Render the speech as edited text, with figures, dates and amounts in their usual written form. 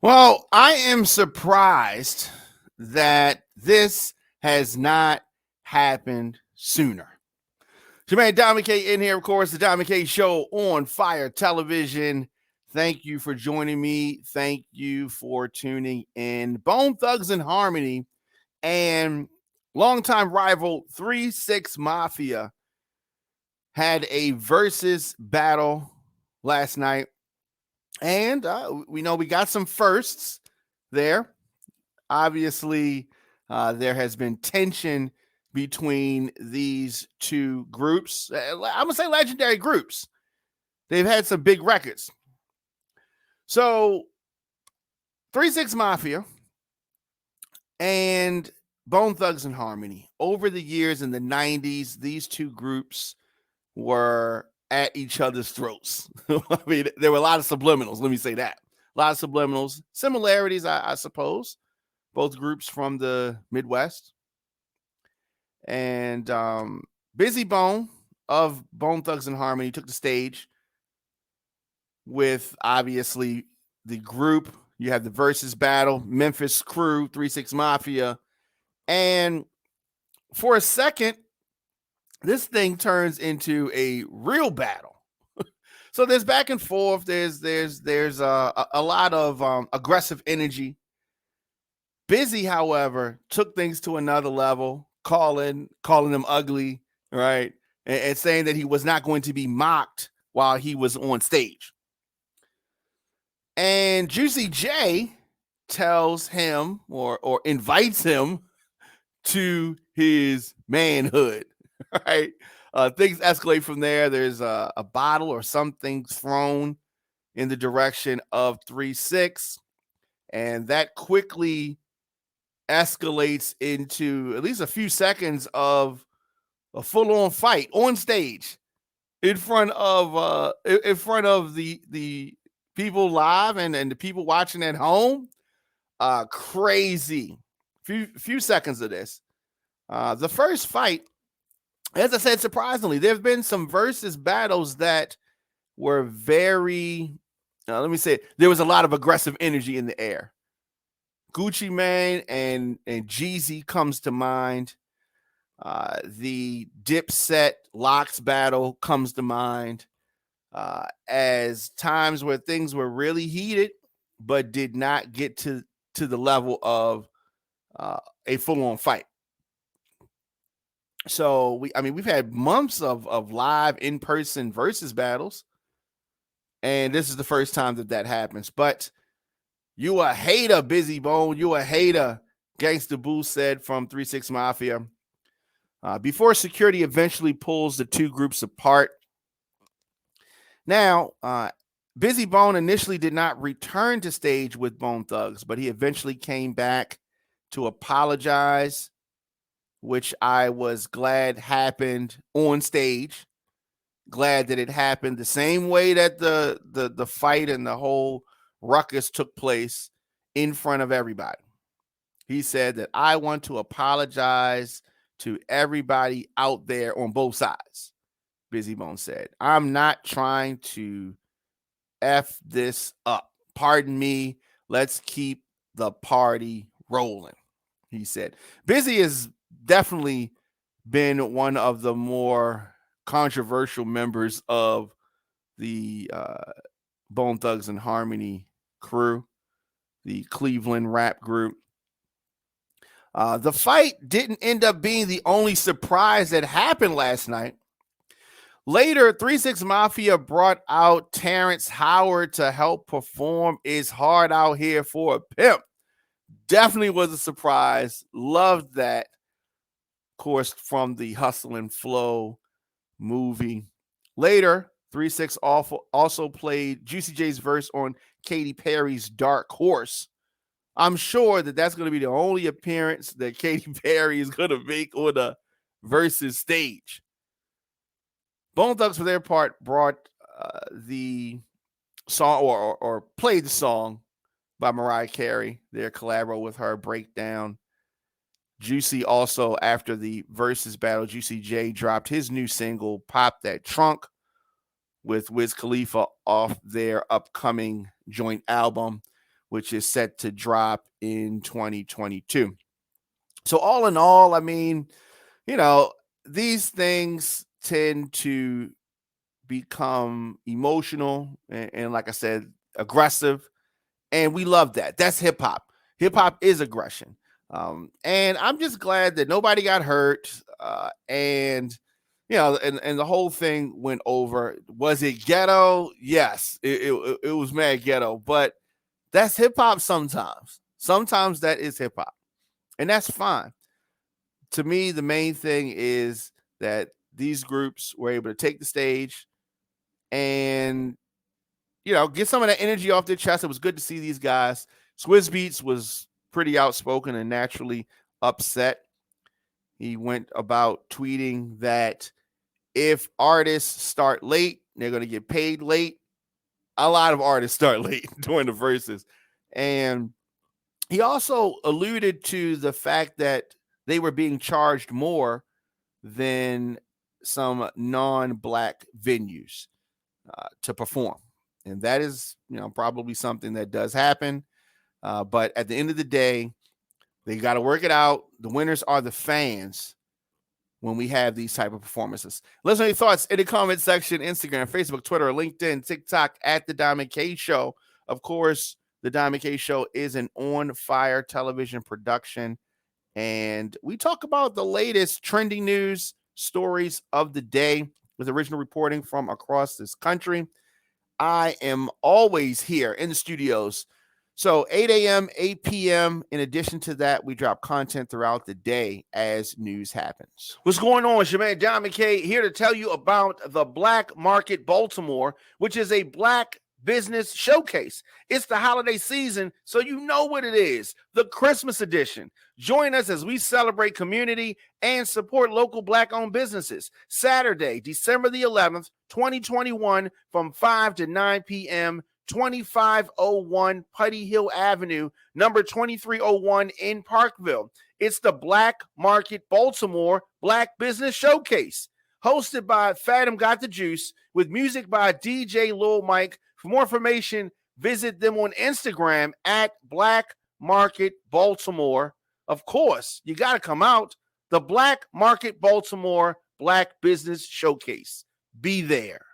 Well, I am surprised that this has not happened sooner. Jermaine Diamond K in here, of course, the Diamond K Show on Fire Television. Thank you for joining me. Thank you for tuning in. Bone Thugs and Harmony and longtime rival 3-6 Mafia had a versus battle last night. And we know we got some firsts there. Obviously, there has been tension between these two groups. I'm going to say legendary groups. They've had some big records. So, 3-6 Mafia and Bone Thugs and Harmony. Over the years in the 90s, these two groups were at each other's throats. I mean, there were a lot of subliminals. Let me say that. A lot of subliminals. Similarities, I suppose. Both groups from the Midwest. And Bizzy Bone of Bone Thugs and Harmony took the stage with, obviously, the group. You have the versus battle, Memphis Crew, 3-6 Mafia. And for a second, this thing turns into a real battle. So there's back and forth. There's a lot of aggressive energy. Bizzy, however, took things to another level, calling them ugly, right, and saying that he was not going to be mocked while he was on stage. And Juicy J tells him or invites him to his manhood, right? Things escalate from there. There's a bottle or something thrown in the direction of 3-6, and that quickly escalates into at least a few seconds of a full-on fight on stage in front of the people live and the people watching at home. Crazy. Few seconds of this. The first fight, as I said, surprisingly, there have been some versus battles that were very, let me say, there was a lot of aggressive energy in the air. Gucci Mane and Jeezy comes to mind. The Dipset Locks battle comes to mind as times where things were really heated, but did not get to the level of a full-on fight. So we've had months of live in-person versus battles, and this is the first time that happens. But you a hater, Bizzy Bone. You a hater, Gangsta Boo said from 3-6 Mafia. Before security eventually pulls the two groups apart. Now, Bizzy Bone initially did not return to stage with Bone Thugs, but he eventually came back to apologize, which I was glad happened on stage. Glad that it happened the same way that the fight and the whole ruckus took place in front of everybody. He said that I want to apologize to everybody out there on both sides. Bizzy Bone said, I'm not trying to F this up. Pardon me. Let's keep the party rolling, he said. Bizzy has definitely been one of the more controversial members of the Bone Thugs and Harmony crew, the Cleveland rap group. The fight didn't end up being the only surprise that happened last night. Later, 3-6 Mafia brought out Terrence Howard to help perform It's Hard Out Here for a Pimp. Definitely was a surprise. Loved that. Of course, from the Hustle and Flow movie. Later, 3-6 also played Juicy J's verse on Katy Perry's Dark Horse. I'm sure that's going to be the only appearance that Katy Perry is going to make on the versus stage. Bone Thugs, for their part, brought the song or played the song by Mariah Carey, their collabo with her, Breakdown. Juicy also, after the versus battle, Juicy J dropped his new single, Pop That Trunk, with Wiz Khalifa off their upcoming joint album. which is set to drop in 2022. So all in all, I mean, these things tend to become emotional and like I said, aggressive. And we love that. That's hip hop. Hip hop is aggression. And I'm just glad that nobody got hurt. And the whole thing went over. Was it ghetto? Yes, it was mad ghetto, but that's hip hop sometimes. Sometimes that is hip hop, and that's fine. To me, the main thing is that these groups were able to take the stage and get some of that energy off their chest. It was good to see these guys. Swizz Beatz was pretty outspoken and naturally upset. He went about tweeting that if artists start late, they're going to get paid late. A lot of artists start late during the verses. And he also alluded to the fact that they were being charged more than some non-black venues to perform. And that is, probably something that does happen. But at the end of the day, they got to work it out. The winners are the fans when we have these type of performances. Let us know your thoughts in the comment section, Instagram, Facebook, Twitter, LinkedIn, TikTok at The Diamond K Show. Of course, The Diamond K Show is an on-fire television production. And we talk about the latest trending news stories of the day with original reporting from across this country. I am always here in the studios. So 8 a.m., 8 p.m. In addition to that, we drop content throughout the day as news happens. What's going on? It's your man, Diamond K, here to tell you about the Black Market Baltimore, which is a black business showcase. It's the holiday season, so you know what it is, the Christmas edition. Join us as we celebrate community and support local black-owned businesses. Saturday, December the 11th, 2021, from 5 to 9 p.m., 2501 Putty Hill Avenue, number 2301 in Parkville. It's the Black Market Baltimore Black Business Showcase, hosted by Fathom Got the Juice, with music by DJ Lil Mike. For more information, visit them on Instagram at Black Market Baltimore. Of course, you got to come out. The Black Market Baltimore Black Business Showcase. Be there.